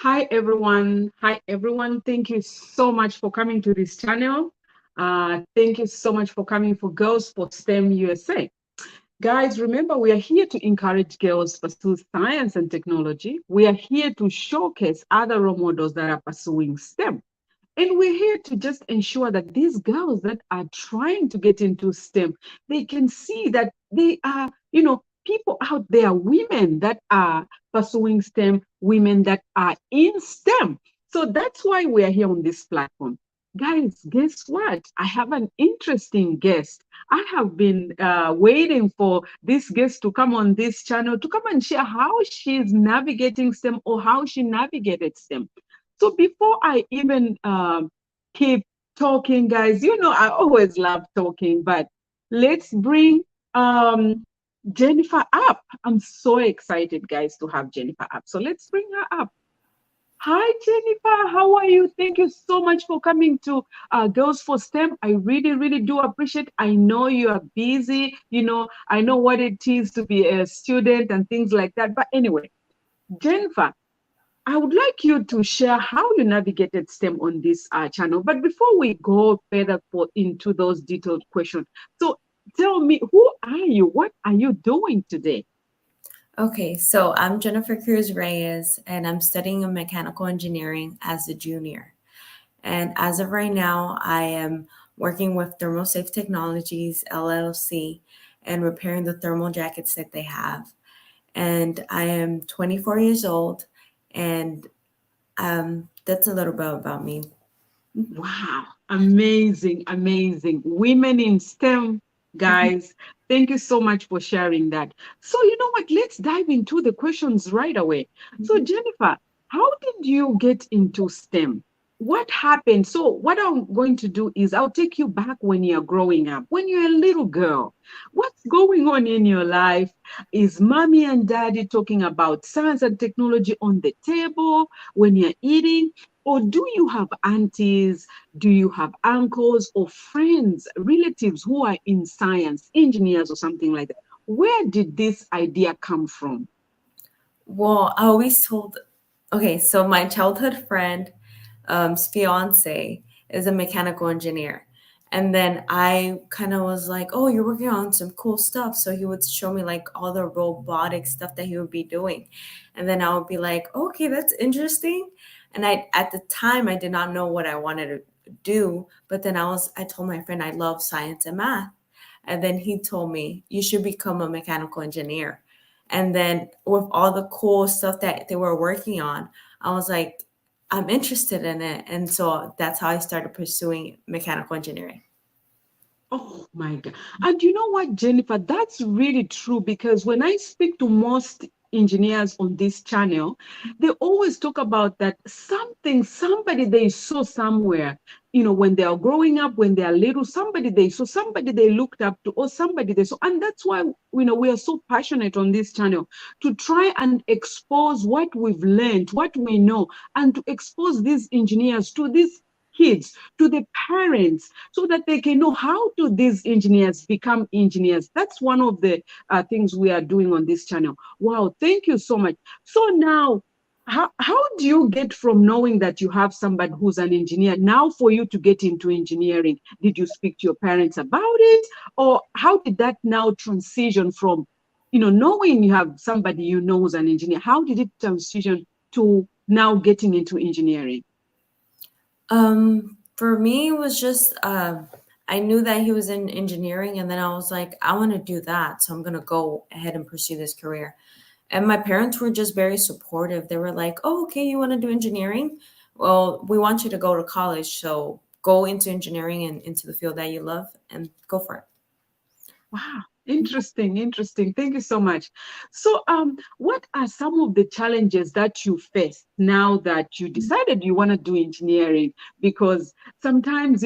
Hi everyone. Hi everyone. Thank you so much for coming to this channel. Thank you so much for coming for Girls for STEM USA. Guys, remember we are here to encourage girls pursue science and technology. We are here to showcase other role models that are pursuing STEM. And we're here to just ensure that these girls that are trying to get into STEM, they can see that they are, people out there, women that are pursuing STEM, women that are in STEM. So that's why we are here on this platform. Guys, guess what? I have an interesting guest. I have been waiting for this guest to come on this channel to come and share how she's navigating STEM or how she navigated STEM. So before I even keep talking, guys, I always love talking, but let's bring um, Jennifer up. I'm so excited, guys, to have Jennifer up. So let's bring her up. Hi, Jennifer. How are you? Thank you so much for coming to Girls for STEM. I really, really do appreciate. I know you are busy. I know what it is to be a student and things like that. But anyway, Jennifer, I would like you to share how you navigated STEM on this channel. But before we go further into those detailed questions, so tell me, who are you? What are you doing today? Okay, so I'm Jennifer Cruz Reyes, and I'm studying mechanical engineering as a junior. And as of right now, I am working with Thermosafe Technologies LLC and repairing the thermal jackets that they have. And I am 24 years old, and that's a little bit about me. Wow, amazing, amazing. Women in STEM, guys. Thank you so much for sharing that. So, you know what? Let's dive into the questions right away. So, Jennifer, how did you get into STEM? What happened? So, what I'm going to do is I'll take you back when you're growing up, when you're a little girl. What's going on in your life? Is mommy and daddy talking about science and technology on the table when you're eating? Or do you have aunties? Do you have uncles or friends, relatives who are in science, engineers, or something like that? Where did this idea come from? Well, I always told, okay, so my childhood friend, fiance, is a mechanical engineer. And then I kind of was like, oh, you're working on some cool stuff. So he would show me like all the robotic stuff that he would be doing. And then I would be like, okay, that's interesting. And at the time, I did not know what I wanted to do. But then I told my friend I love science and math. And then he told me, you should become a mechanical engineer. And then with all the cool stuff that they were working on, I was like, I'm interested in it. And so that's how I started pursuing mechanical engineering. Oh my God. And you know what, Jennifer? That's really true because when I speak to most engineers on this channel, they always talk about that somebody they saw somewhere, when they are growing up, when they are little, somebody they looked up to, or somebody they saw. And that's why, we are so passionate on this channel to try and expose what we've learned, what we know, and to expose these engineers to these kids, to the parents, so that they can know how do these engineers become engineers. That's one of the things we are doing on this channel. Wow, thank you so much. So now, how do you get from knowing that you have somebody who's an engineer now for you to get into engineering? Did you speak to your parents about it? Or how did that now transition from, knowing you have somebody you know who's an engineer? How did it transition to now getting into engineering? For me, it was just I knew that he was in engineering, and then I was like, I want to do that, so I'm gonna go ahead and pursue this career. And my parents were just very supportive. They were like, "Oh, okay, you want to do engineering? Well, we want you to go to college, so go into engineering and into the field that you love, and go for it." Wow, interesting, interesting. Thank you so much. So, what are some of the challenges that you face now that you decided you want to do engineering? Because sometimes,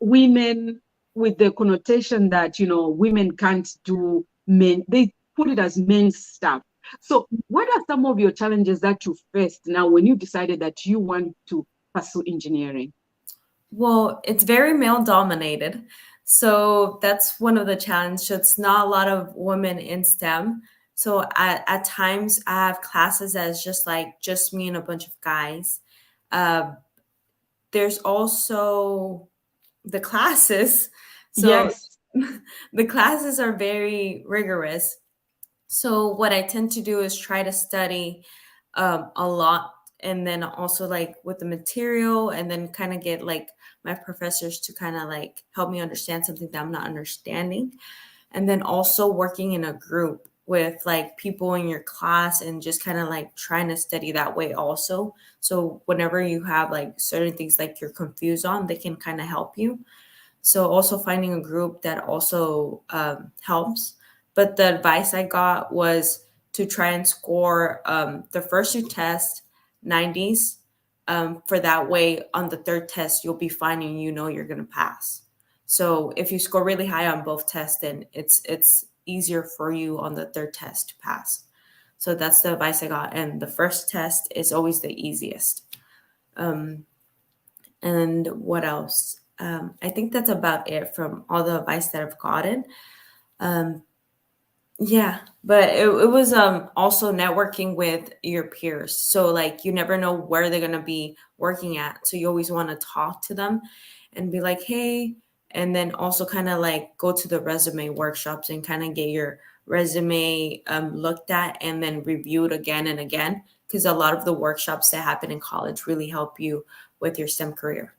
women with the connotation that, women can't do men, they put it as men's stuff. So, what are some of your challenges that you faced now when you decided that you want to pursue engineering? Well, it's very male dominated. So that's one of the challenges. It's not a lot of women in STEM. So at times I have classes that's just like just me and a bunch of guys. Uh, there's also the classes. So Yes. the classes are very rigorous. So what I tend to do is try to study a lot, and then also like with the material, and then kind of get like my professors to kind of like help me understand something that I'm not understanding. And then also working in a group with like people in your class and just kind of like trying to study that way also. So whenever you have like certain things like you're confused on, they can kind of help you. So also finding a group that also helps. But the advice I got was to try and score the first two tests 90s. For that way, on the third test, you'll be fine and you know you're gonna pass. So if you score really high on both tests, then it's easier for you on the third test to pass. So that's the advice I got. And the first test is always the easiest. Um, and what else? I think that's about it from all the advice that I've gotten. Um, yeah, but it was also networking with your peers. So like you never know where they're gonna be working at. So you always want to talk to them and be like, hey, and then also kind of like go to the resume workshops and kind of get your resume looked at and then reviewed again and again. Because a lot of the workshops that happen in college really help you with your STEM career.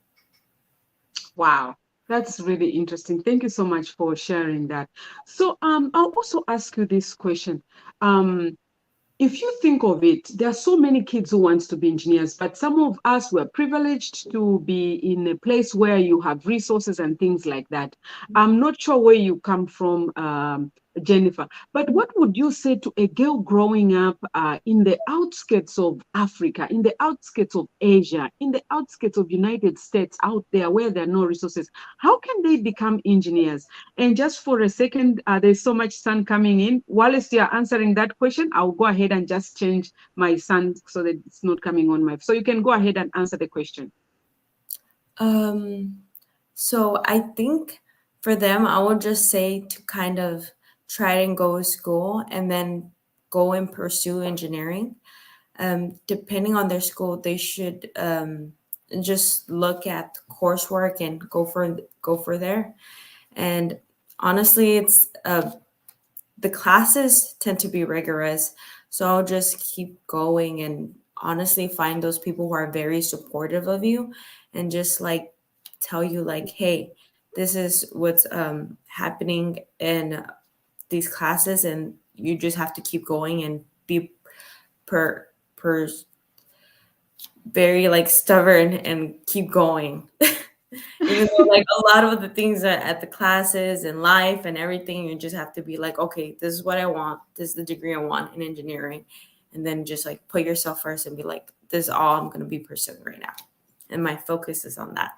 Wow, that's really interesting. Thank you so much for sharing that. So, I'll also ask you this question. Um, if you think of it, there are so many kids who want to be engineers, but some of us were privileged to be in a place where you have resources and things like that. I'm not sure where you come from, Jennifer, but what would you say to a girl growing up in the outskirts of Africa, in the outskirts of Asia, in the outskirts of United States, out there where there are no resources? How can they become engineers? And just for a second, there's so much sun coming in. Whilst you're answering that question, I'll go ahead and just change my sun so that it's not coming on my. So you can go ahead and answer the question. Um, so I think for them, I would just say to kind of try and go to school and then go and pursue engineering. Depending on their school, they should just look at coursework and go for there. And honestly, it's the classes tend to be rigorous, so I'll just keep going and honestly find those people who are very supportive of you and just like tell you like, hey, this is what's happening in these classes, and you just have to keep going and be per per very like stubborn and keep going. Even though like a lot of the things at the classes and life and everything, you just have to be like, okay, this is what I want. This is the degree I want in engineering. And then just like put yourself first and be like, this is all I'm going to be pursuing right now. And my focus is on that.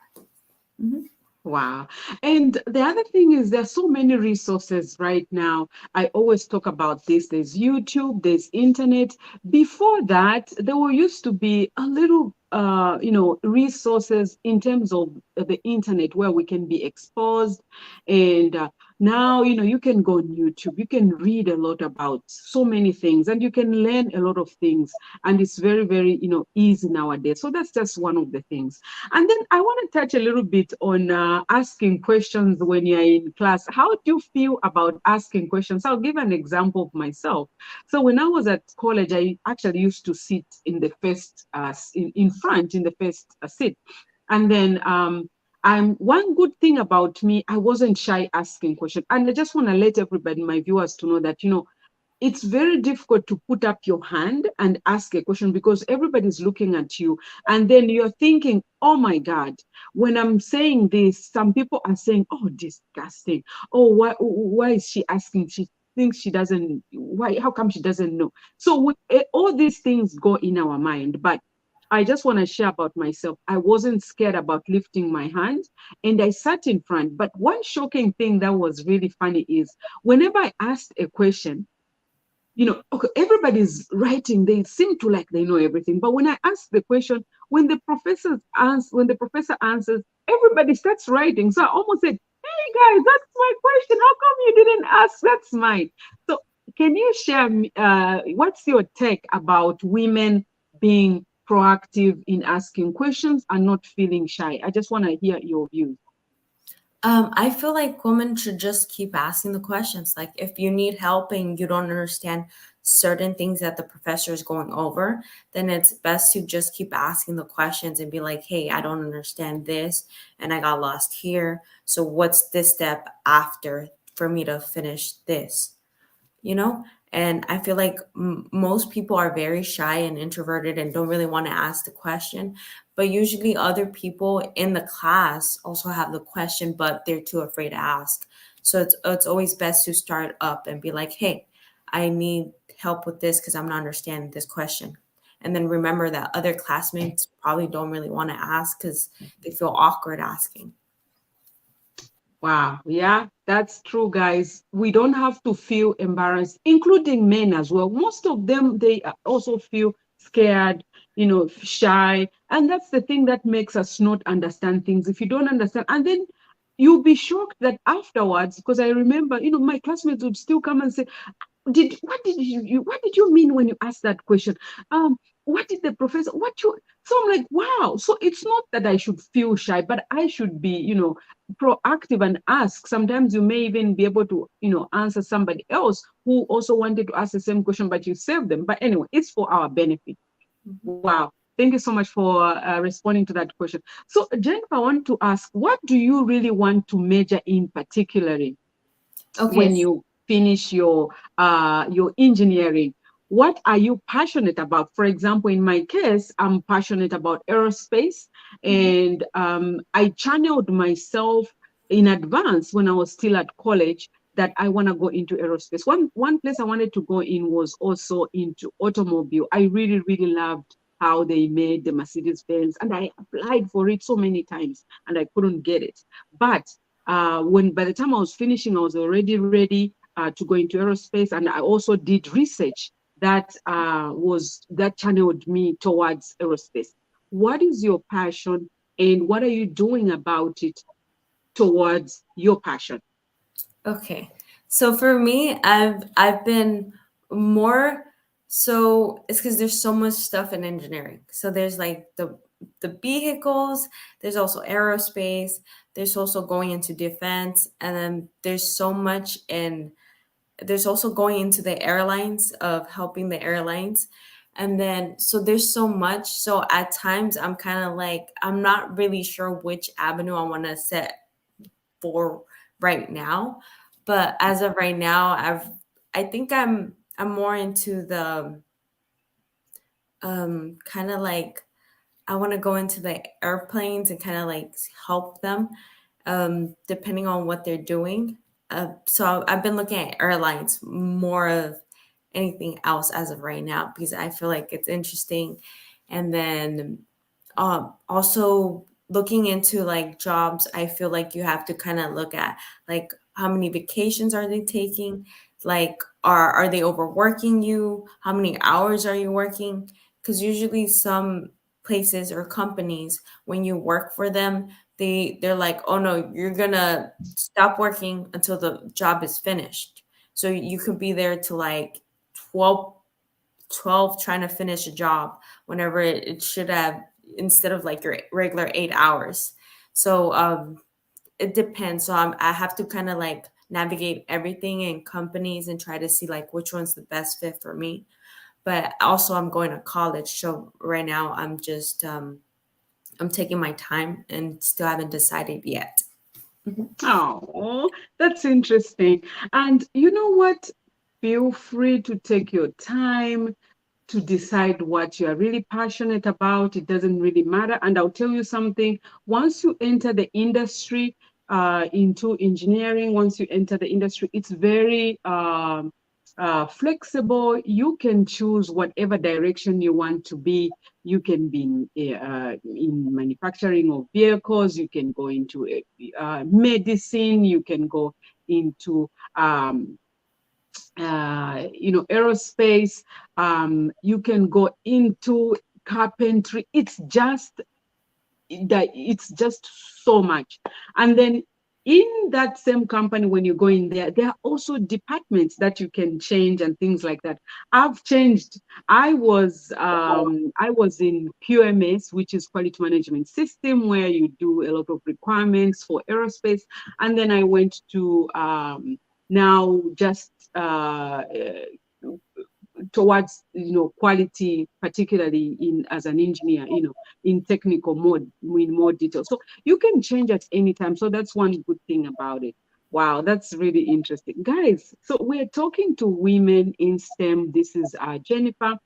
Mhm. Wow. And the other thing is there's so many resources right now. I always talk about this. There's YouTube, there's internet. Before that, there were used to be a little resources in terms of the internet where we can be exposed. And now, you can go on YouTube, you can read a lot about so many things, and you can learn a lot of things. And it's very, very, easy nowadays. So that's just one of the things. And then I want to touch a little bit on asking questions when you're in class. How do you feel about asking questions? I'll give an example of myself. So when I was at college, I actually used to sit in the first, in front, in the first seat. And then one good thing about me, I wasn't shy asking questions. And I just want to let everybody, my viewers, to know that, it's very difficult to put up your hand and ask a question because everybody's looking at you. And then you're thinking, oh my God, when I'm saying this, some people are saying, oh, disgusting. Oh, why is she asking? She thinks she doesn't, why, how come she doesn't know? So all these things go in our mind. But I just want to share about myself. I wasn't scared about lifting my hand and I sat in front. But one shocking thing that was really funny is whenever I asked a question, okay, everybody's writing, they seem to like they know everything. But when I ask the question, when the professor answers, everybody starts writing. So I almost said, hey guys, that's my question. How come you didn't ask? That's mine. So can you share what's your take about women being proactive in asking questions and not feeling shy? I just want to hear your views. I feel like women should just keep asking the questions. Like, if you need help and you don't understand certain things that the professor is going over, then it's best to just keep asking the questions and be like, hey, I don't understand this and I got lost here. So, what's this step after for me to finish this? You know? And I feel like most people are very shy and introverted and don't really want to ask the question. But usually, other people in the class also have the question, but they're too afraid to ask. So it's always best to start up and be like, hey, I need help with this because I'm not understanding this question. And then remember that other classmates probably don't really want to ask because they feel awkward asking. Wow, yeah, that's true, guys. We don't have to feel embarrassed, including men as well. Most of them, they also feel scared, shy. And that's the thing that makes us not understand things. If you don't understand, and then you'll be shocked that afterwards, because I remember, my classmates would still come and say, what did you mean when you asked that question? What did the professor what you so I'm like, wow. So it's not that I should feel shy, but I should be, proactive and ask. Sometimes you may even be able to, answer somebody else who also wanted to ask the same question, but you saved them. But anyway, it's for our benefit. Wow. Thank you so much for responding to that question. So, Jennifer, I want to ask, what do you really want to major in particularly Okay. when you finish your engineering? What are you passionate about? For example, in my case, I'm passionate about aerospace, and I channeled myself in advance when I was still at college that I want to go into aerospace. One place I wanted to go in was also into automobile. I really, really loved how they made the Mercedes Benz, and I applied for it so many times and I couldn't get it. But when by the time I was finishing, I was already ready to go into aerospace, and I also did research that channeled me towards aerospace. What is your passion, and what are you doing about it towards your passion? Okay. So for me, I've been more so it's because there's so much stuff in engineering. So there's like the vehicles, there's also aerospace, there's also going into defense, and then there's also going into the airlines of helping the airlines. And then so there's so much. So at times I'm kind of like I'm not really sure which avenue I want to set for right now. But as of right now, I think I'm more into the kind of like I want to go into the airplanes and kind of like help them depending on what they're doing. So I've been looking at airlines more of anything else as of right now because I feel like it's interesting. And then also looking into like jobs, I feel like you have to kind of look at like how many vacations are they taking, like are they overworking you, how many hours are you working, because usually some places or companies when you work for them they're like, oh no, you're gonna stop working until the job is finished. So you could be there to like 12 12 trying to finish a job whenever it should have instead of like your regular 8 hours. So it depends. So I have to kind of like navigate everything in companies and try to see like which one's the best fit for me. But also I'm going to college, so right now I'm taking my time and still haven't decided yet. Oh, that's interesting. And you know what? Feel free to take your time to decide what you are really passionate about. It doesn't really matter. And I'll tell you something, once you enter the industry, into engineering, once you enter the industry, it's very flexible. You can choose whatever direction you want to be. You can be in manufacturing of vehicles, you can go into medicine, you can go into aerospace, you can go into carpentry. It's just so much. And then in that same company, when you go in there are also departments that you can change and things like that. I've changed. I was in QMS, which is quality management system, where you do a lot of requirements for aerospace. And then I went to now just towards quality, particularly in as an engineer, in technical mode, in more detail. So you can change at any time. So that's one good thing about it. Wow, that's really interesting, guys. So we're talking to women in STEM. This is Jennifer,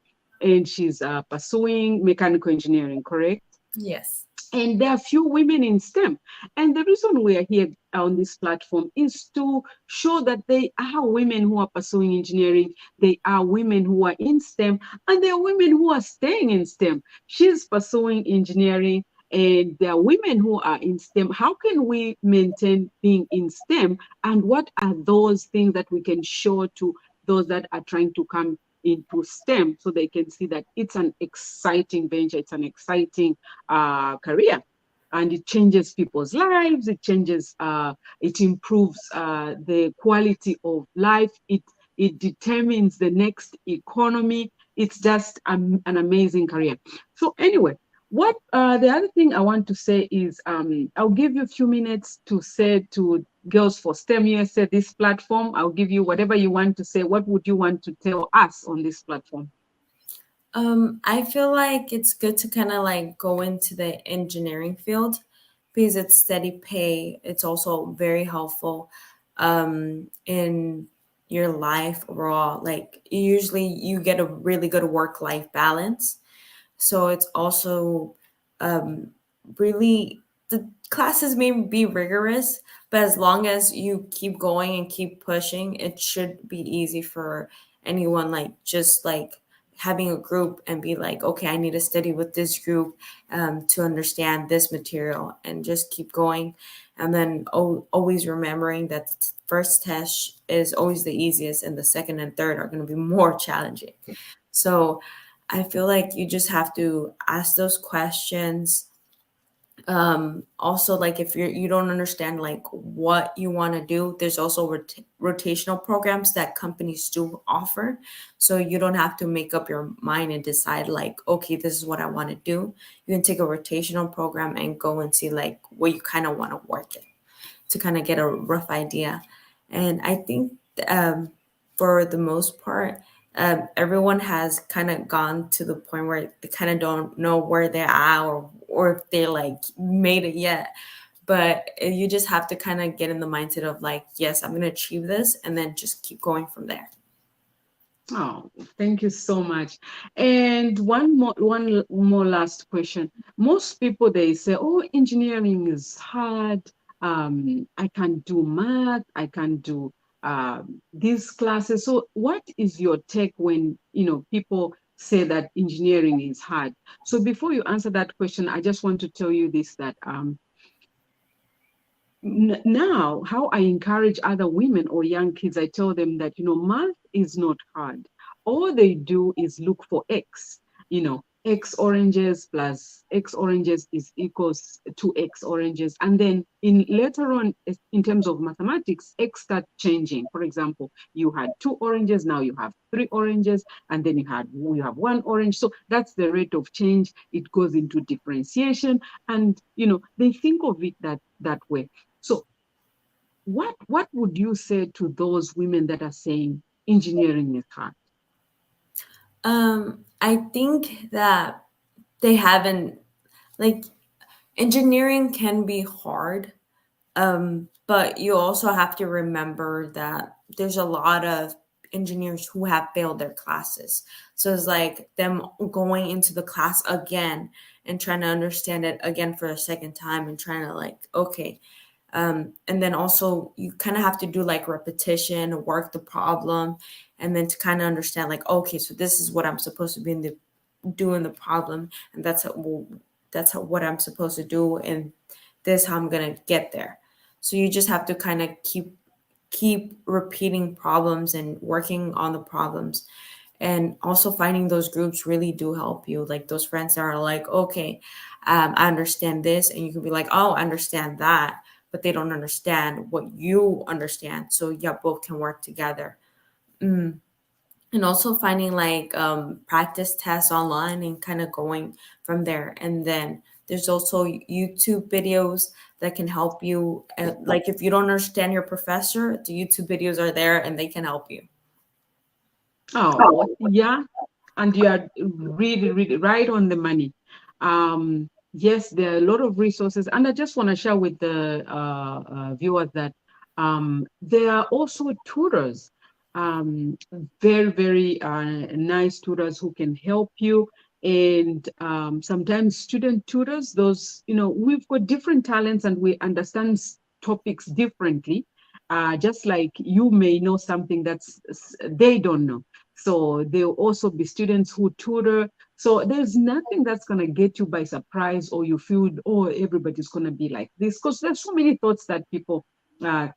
and she's pursuing mechanical engineering, correct? Yes. And there are few women in STEM. And the reason we are here on this platform is to show that there are women who are pursuing engineering, there are women who are in STEM, and there are women who are staying in STEM. She's pursuing engineering, and there are women who are in STEM. How can we maintain being in STEM? And what are those things that we can show to those that are trying to come into STEM, so they can see that it's an exciting venture, it's an exciting career, and it changes people's lives. It improves the quality of life. It determines the next economy. It's just an amazing career. So anyway, what the other thing I want to say is, I'll give you a few minutes to say to Girls for STEM USA, this platform. I'll give you whatever you want to say. What would you want to tell us on this platform? I feel like it's good to kind of like go into the engineering field because it's steady pay. It's also very helpful in your life overall. Like usually you get a really good work-life balance. So it's also um, really, the classes may be rigorous, but as long as you keep going and keep pushing, it should be easy for anyone. Like just like having a group and be like, okay, I need to study with this group to understand this material and just keep going. And then always remembering that the first test is always the easiest and the second and third are going to be more challenging. So I feel like you just have to ask those questions. Also, like if you don't understand like what you want to do, there's also rotational programs that companies do offer, so you don't have to make up your mind and decide like, okay, this is what I want to do. You can take a rotational program and go and see like what you kind of want to work in to kind of get a rough idea. And I think um, for the most part, everyone has kind of gone to the point where they kind of don't know where they're at, or if they like made it yet. But you just have to kind of get in the mindset of like, yes, I'm going to achieve this, and then just keep going from there. Oh, thank you so much. And one more last question. Most people, they say, "Oh, engineering is hard. I can do math. I can do these classes." So, what is your take when people say that engineering is hard? So, before you answer that question, I just want to tell you this, that now how I encourage other women or young kids, I tell them that math is not hard. All they do is look for x. X oranges plus x oranges is equals to x oranges, and then in later on, in terms of mathematics, x start changing. For example, you had two oranges, now you have three oranges, and then you have one orange. So that's the rate of change. It goes into differentiation, and they think of it that way. So what would you say to those women that are saying engineering is hard? I think that they haven't, like, engineering can be hard. But you also have to remember that there's a lot of engineers who have failed their classes. So it's like them going into the class again and trying to understand it again for a second time and trying to like, okay. And then also you kind of have to do like repetition, work the problem, and then to kind of understand like, okay, so this is what I'm supposed to be doing the problem, and that's what I'm supposed to do, and this is how I'm gonna get there. So you just have to kind of keep repeating problems and working on the problems. And also finding those groups really do help you. Like those friends that are like, okay, I understand this. And you can be like, oh, I understand that. but they don't understand what you understand. So yeah, both can work together. Mm. And also finding like practice tests online and kind of going from there. And then there's also YouTube videos that can help you. Like if you don't understand your professor, the YouTube videos are there and they can help you. Oh, yeah. And you are really, really right on the money. Yes, there are a lot of resources. And I just want to share with the viewers that there are also tutors, very, very nice tutors who can help you. And sometimes student tutors, those, we've got different talents and we understand topics differently. Just like you may know something that's they don't know, so there'll also be students who tutor. So there's nothing that's going to get you by surprise or you feel, oh, everybody's going to be like this. Because there's so many thoughts that people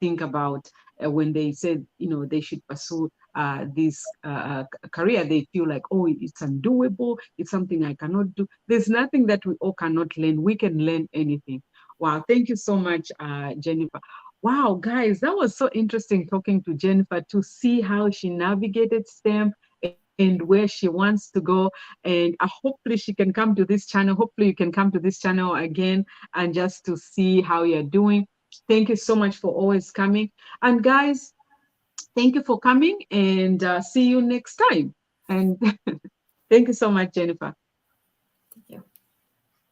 think about when they said, they should pursue this career. They feel like, oh, it's undoable. It's something I cannot do. There's nothing that we all cannot learn. We can learn anything. Wow. Thank you so much, Jennifer. Wow, guys, that was so interesting talking to Jennifer to see how she navigated STEM and where she wants to go. And hopefully she can come to this channel. Hopefully you can come to this channel again and just to see how you're doing. Thank you so much for always coming. And guys, thank you for coming and see you next time. And thank you so much, Jennifer.